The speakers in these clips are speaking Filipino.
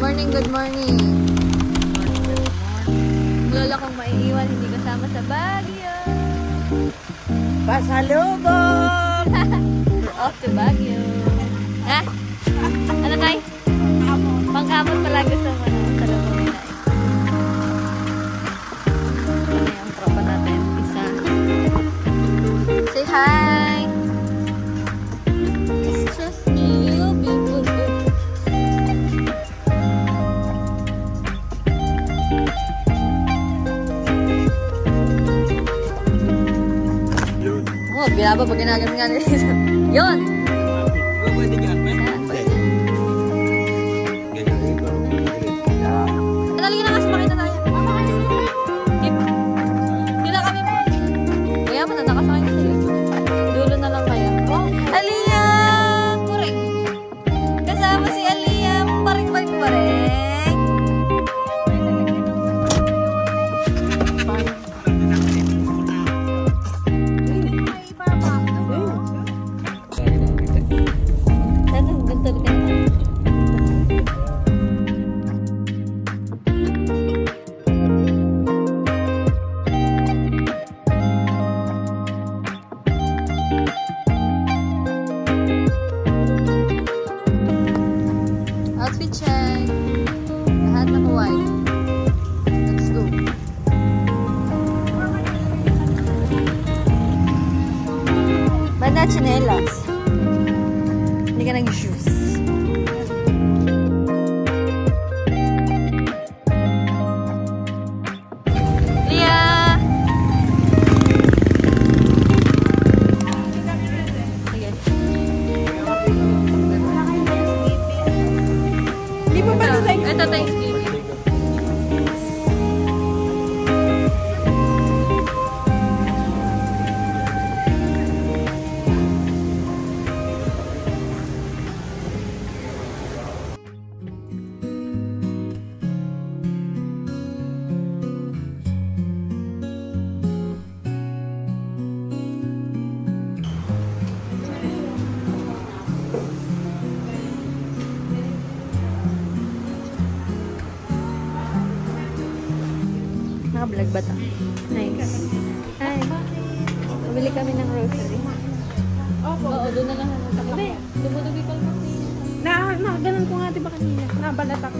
morning, good morning. Lola kong maiiwan, hindi kasama sa Baguio. Pasalubong! We're off to Baguio. Ha? Ano tayo? Pangkamot pala gusto mo na. Salubong nila. Ano yung tropa natin? Isa. Say hi! It's just you, beautiful. Oh, binaba pag ginagamit nga nila. Yun! Pwede ka, Dali na kasi makita tayo. Hindi na kami po. Kuya, nakasakay na sila. Dulo na lang kaya. Aliyah! Kureng! Kasama si Aliyah. Paring-paring-paring. Outfit check. Lahat na white. Let's go. Ba't na chinelas? Hindi ka ng shoes. Leah! Sige. Ito Thanksgiving. Naka-vlog ba ito? Nice. Hi. Pabili kami ng grocery. Oo, doon na lang naman. Hindi. Dumudugi ka lang. Ganun ko nga diba kanina. Nabalat ako.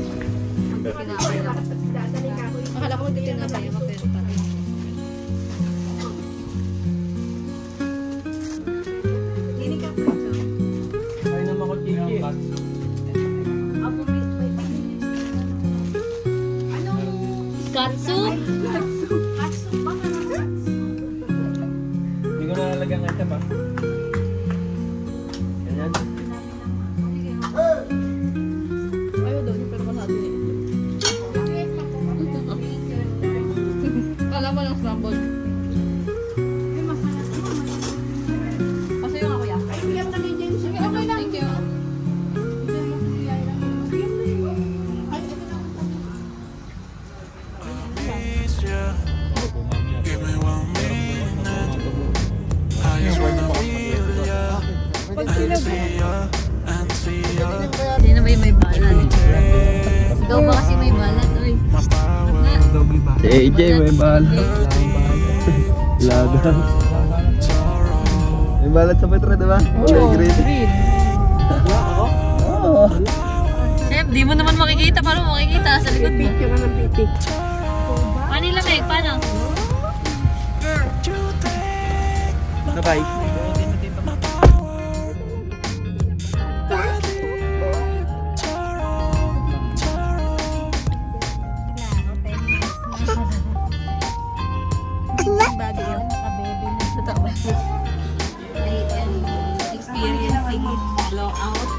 Akala ko magtitinapay yung mapenta. Hindi ka po ito. Ay naman ko tiki. Katsu? Hindi ko nalalagyan ng ito pa. Ganyan. Ayaw daw, pero masado niya. Kala mo lang scramble. Kasi yung ako yan. Sige, okay lang. Thank you. Hindi na ba yung may balat? Ikaw ba kasi may balat? Uy. Si AJ may balat. Lagan. May balat sa petra, diba? Oo, green. Oo. Chef, di mo naman makikita. Paano mo makikita? Sa likod mo. Picture ka ng pitik. Manila Meg, paano? Bye. Bago yun. Naka-baby na sa tawa. Experiencing blowout.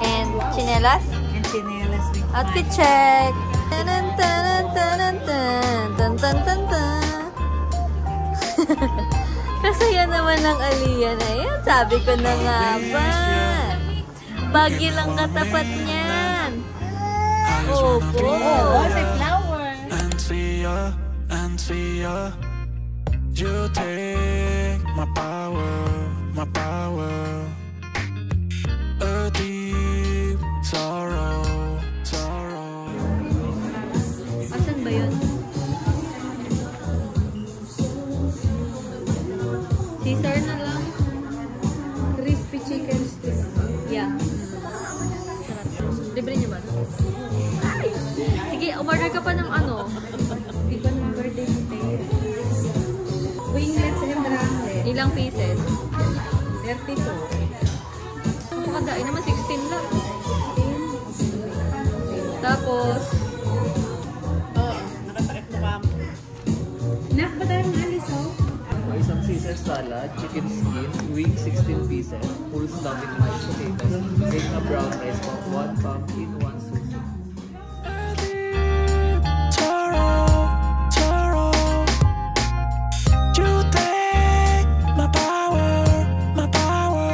And chinelas? And chinelas. Outfit check! Tanan, tanan, tanan, tan, tan, tan, tan, tan. Kasaya naman ng Aliyah na yan. Sabi ko na nga ba. Baguio lang katapat niyan. Opo. Oh, say flower. And see ya. You take my power, my power. A deep sorrow, sorrow. Sige, umorder ka pa ng ano. Hindi ko ng birthday mo tayo. Winglets and drumlet. Ilang pieces? 32. Napakadain naman, 16 lang. Tapos, Nak ba tayong alis, oh? Isang Caesar salad, chicken skin, wing 16 pieces, full stuffing mashed potatoes, egg na brown rice, 1 pumpkin, 1 sushi. You take my power, my power.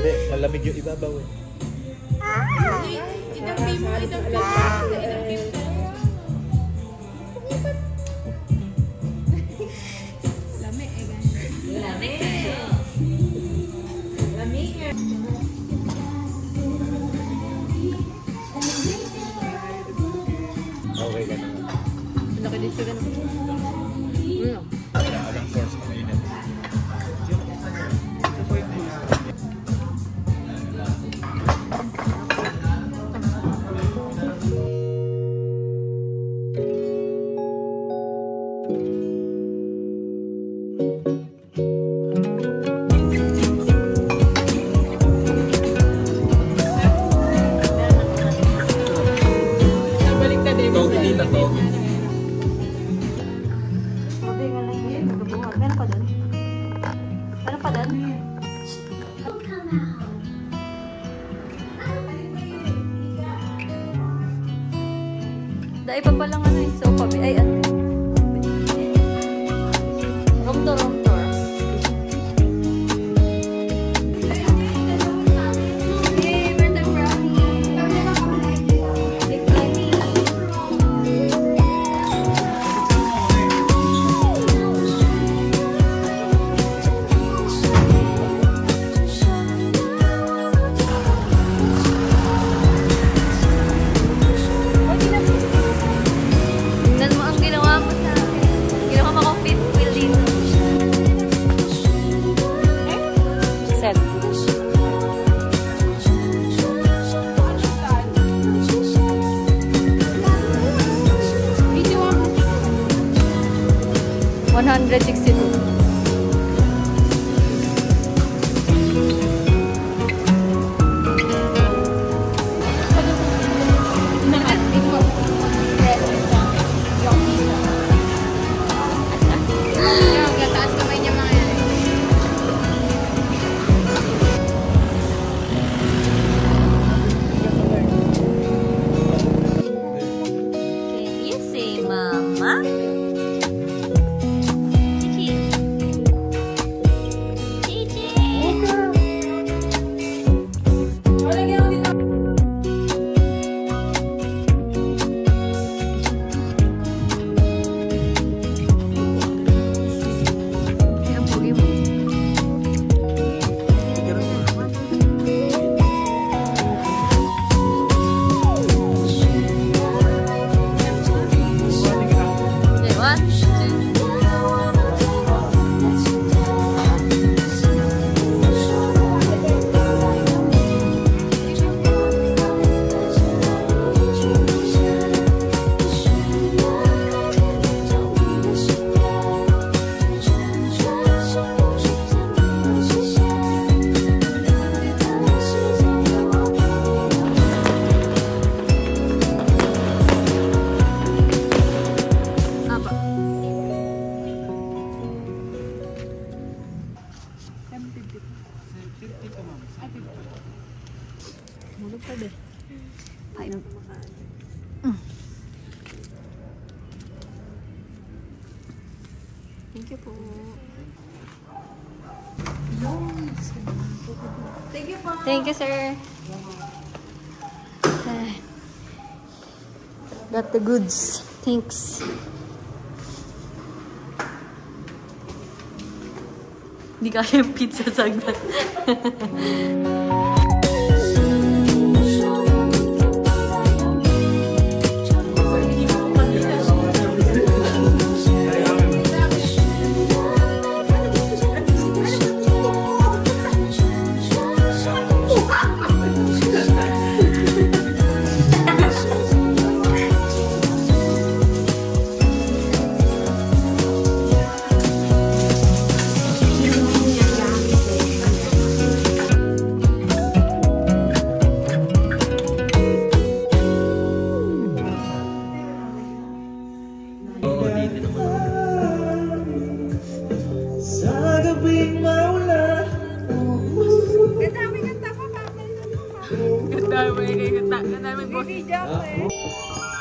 Hindi, malamig yung ibabaw eh. Idampi mo, idampi. Lami, eh, ganyan. Lami. Okay ka naman. laki din siya ganun. Alang source ng init. Meron pa doon? Meron pa doon? Dahil pa palang ano yung sofa. Ay, ano? Room tour, room tour. Yay! Birthday brownie! Big brownie! 162. Gataas kamay niya mga yan. Can you say mama? Mulog pa din. Ay, no. Thank you po. Thank you po. Thank you, sir. Got the goods. Thanks. Hindi kaya yung pizza sagdan.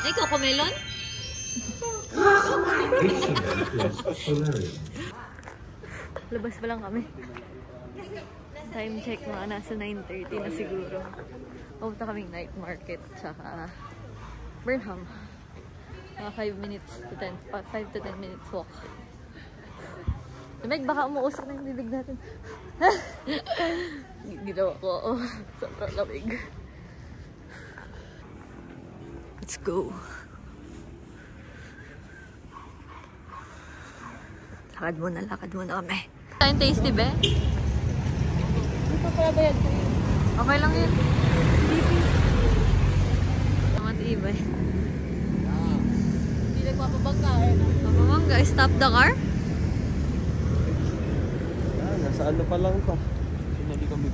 Ikaw, kumelon? Labas pa lang kami. Time check mga nasa 9:30 na siguro. Pumunta kaming night market tsaka Burnham. Mga 5 to 10 minutes walk. Meg, baka umuusok na yung bibig natin. Ginawa ko. Sobrang lamig. Let's go. Lakad muna kami. Tayong tasty, be? Hindi pa pala bayad ko yun. Okay lang yun. Matibay. Hindi nagpapabangga eh. Mapabangga, stop the car? Nasa ano pa lang pa. Hindi kami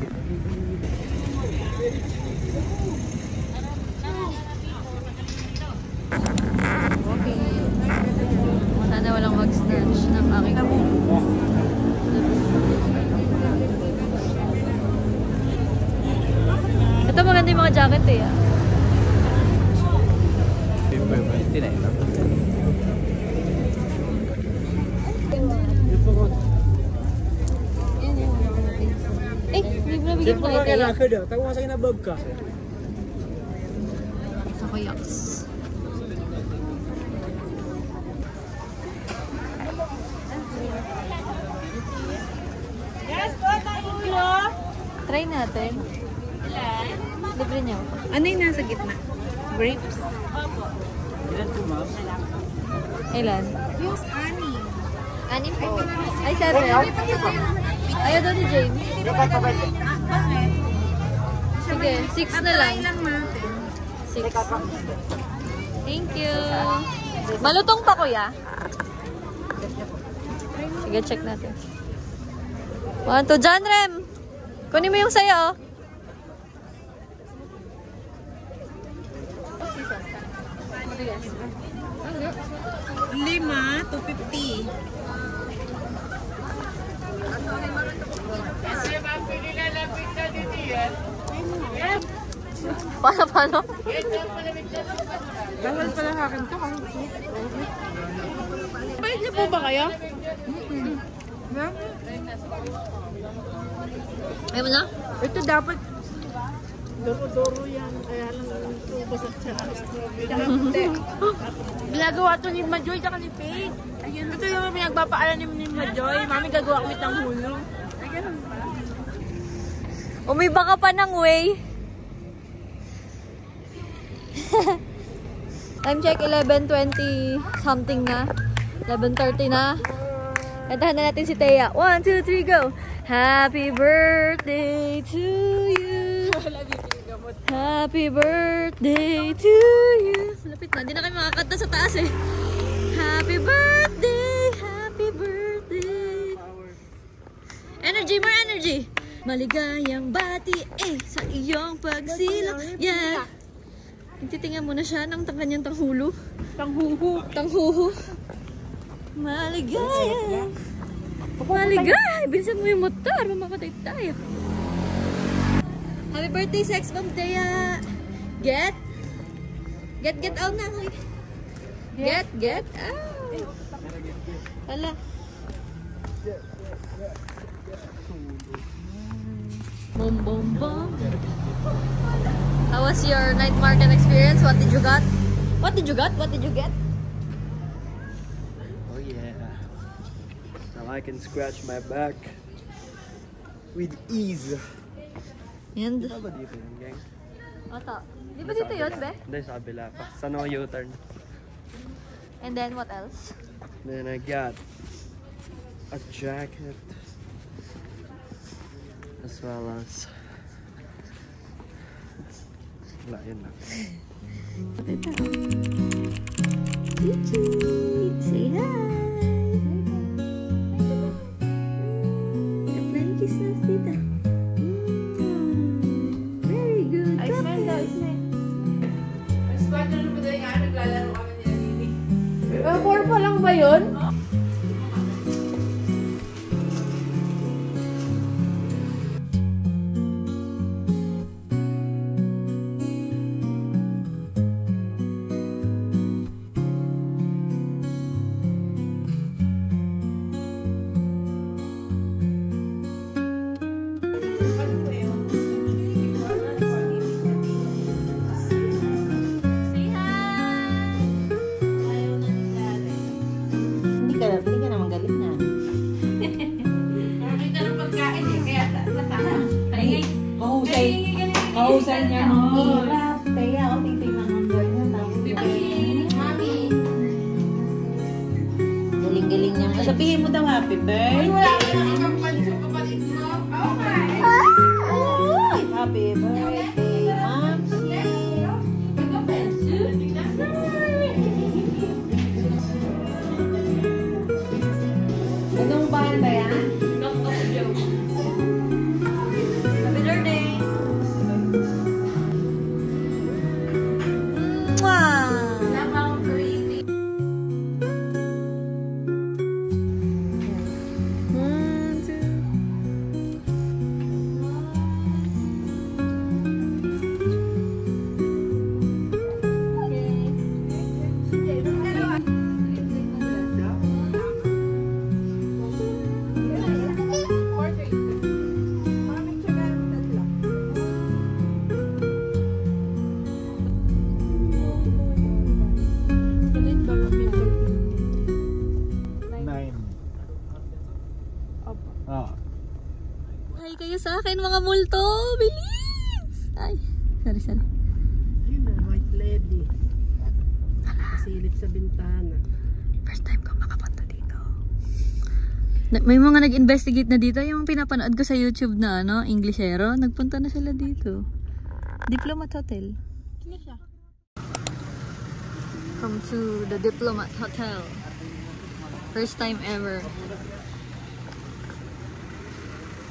Sana walang mag-snatch ng aking Ito maganda yung mga jacket eh. Hindi mo nabigyan ko ito yan. Tago nga sa kinabag ka. Sa kuyaks. Try natin. Libre niyo. Ano yung nasa gitna? Grapes? Ilan po, ma'am? Ilan? Yung ani. Anim po. Ay, 7. Ayaw daw ni James. Bakit? Sige, 6 na lang. lang natin. 6. Thank you. Malutong pa, kuya. Sige, check natin. 1, 2, John Rem! Kunin mo yung sayo, oh. Lima, 250. Paano? Bawal pala sa akin to. Bayad niyo po ba kayo? Ayaw mo na? Ito dapat doro-doro yan. Kaya lang ito basag siya. Ginagawa to ni Majoy tsaka ni Paige. Ayun, ito yung pinagpapaalam ni Majoy. Mami, gagawa kami ng hulong. Ayun ba? Umiba ka pa ng way. Time check, 11:20 something na. 11:30 na. Kantahan na natin si Thea. 1, 2, 3, go! Happy birthday to you. Happy birthday to you. Lapit na. Hindi na kayo makakanta sa taas eh. Happy birthday. Happy birthday. Energy, more energy. Maligayang bati sa iyong pagsilong. Yeah. Titingnan mo na siya ng kanyang tanghulo. Tanghuhu. Maligaya. Maligaya. Bilisan mo yung motor. Mamamatay tayo. Happy birthday, Sex Bomb Thea. Get out na. Get out. Hala. Bom. How was your night market experience? What did you got? What did you get? I can scratch my back with ease. And, Di ba dito yun, gang? ata. Di ba dito yun, be? Hindi, sa kabila pa. Saan ako U-turn? And then, what else? Then I got a jacket. As well as... Wala, yun lang. Kiki, say hi. Apply kiss na tita. Very good. Ay, smile daw, smile. Mas kwarto na ba nga naglalaro kami nila Nini? 4 pa lang ba yun? Hindi ka naman galit na. Marami na ng pagkain eh, kaya nasama. Kahusay niya ng hirap. Kaya ako titignan ng ganyan. Mami. Galing-galing niya. Sabihin mo daw happy birthday. Wala ka nang ibang pansin papalit mo. Oh my! Happy birthday, Mamsi. Anong bahan ba yan? Happy birthday! Mwah! Lamang creamy. One, two. Hi kayo sa akin mga multo! Bilis! Ay, sorry. Ayun na, white lady. Kasilip sa bintana. First time ko makapunta dito. May mga nag-investigate na dito. Yung pinapanood ko sa YouTube na Englishero. Nagpunta na sila dito. Diplomat Hotel. Come to the Diplomat Hotel. First time ever.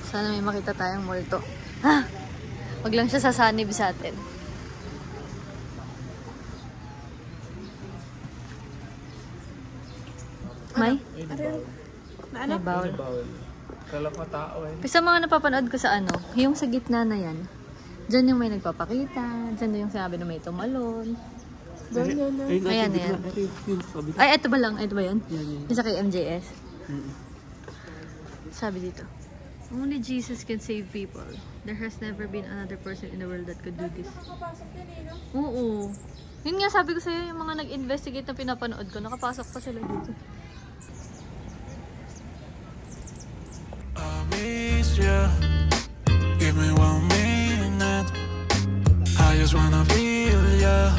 Sana may makita tayong multo. Ha! Wag lang siya sasanib sa atin. May? May bawal. Kala ko tao eh. Sa mga napapanood ko sa yung sa gitna na yan, dyan yung may nagpapakita, dyan yung sinabi na may tumalon. Ayan, ayan. Ay, ito ba lang? Ito ba yan? Yung sa kay MJS? Sabi dito, only Jesus can save people. There has never been another person in the world that could do this. Oo. Yun nga sabi ko sa'yo, yung mga nag-investigate na pinapanood ko, nakapasok pa sila dito. I miss you. Give me 1 minute. I just wanna feel ya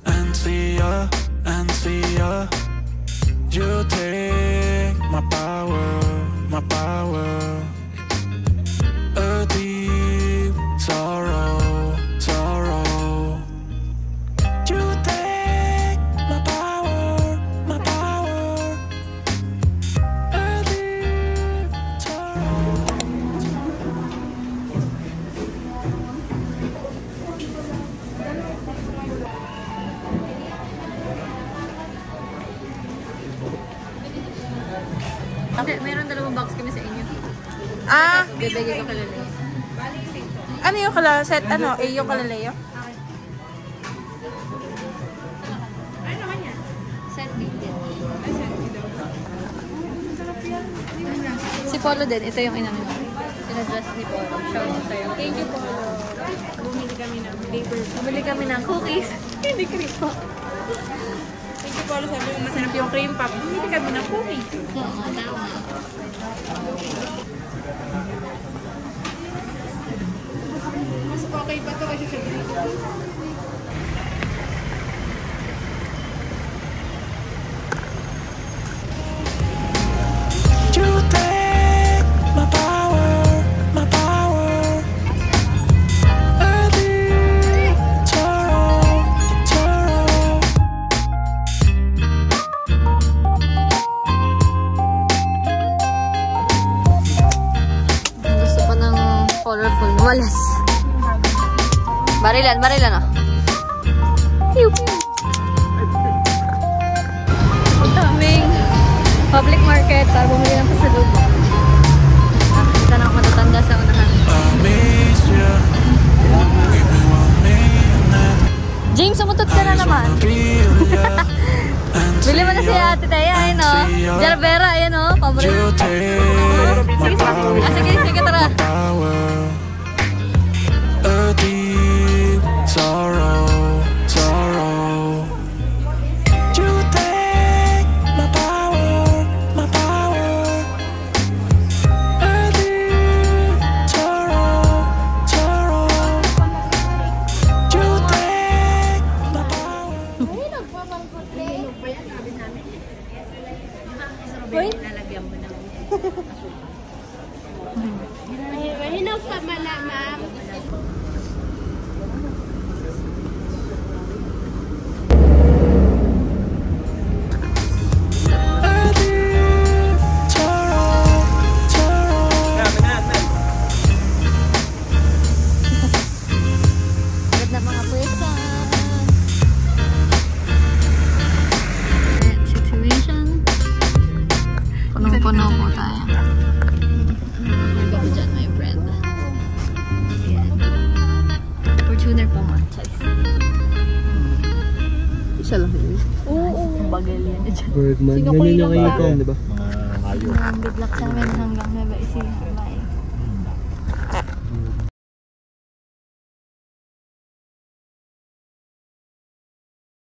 and see ya and see ya. You take my power, my power. A deep sorrow, sorrow. You take my power, my power. A deep sorrow. Hindi, mayroon 2 box kami sa inyo. Ah, Bibigay ko kala nila. ano yung kala set? Ano? Yung kalaleo? Set B din. Si Polo din, ito yung inamin mo. Sinadress ni Polo. Shout out sa'yo. Thank you, Polo. Bumili kami ng paper. Bumili kami ng cookies. Hindi kripo. Thank you, Polo sabi mo masarap yung cream puff. Bumili kami ng cookies. Oo, tama. Mas okay pa to kasi sa You take my power, my power. Early sorrow, sorrow. Gusto pa ng colorful. Walas. Barilan, barilan ah. Pew, pew. Ang daming public market para bumili ng pasalubong. Nakikita na ako matatanda sa unahan. I miss you. Give me 1 minute. James, sumutot ka na naman. Feel ya. And Bili mo na si Ate Taya, ayun o. Jalbera, ayun o. Paborito. you take my power. Sige, sige, tara. Power, a deep sorrow, sorrow. You take my power, my power. A deep sorrow, sorrow. You take my power. Hinog pa mala, ma'am. A deep sorrow, sorrow. Agad na mga pwesa. Situation. Punong-puno po tayo. Nagabi dyan, my friend. Ayan. Fortuner po man. Isa lang yun. Oo. Bagal yan dyan. Birdman. Sino Ganyan ko yung ilong icon, ba? di ba? Good luck sa amin hanggang Nueva Ecija. Bye.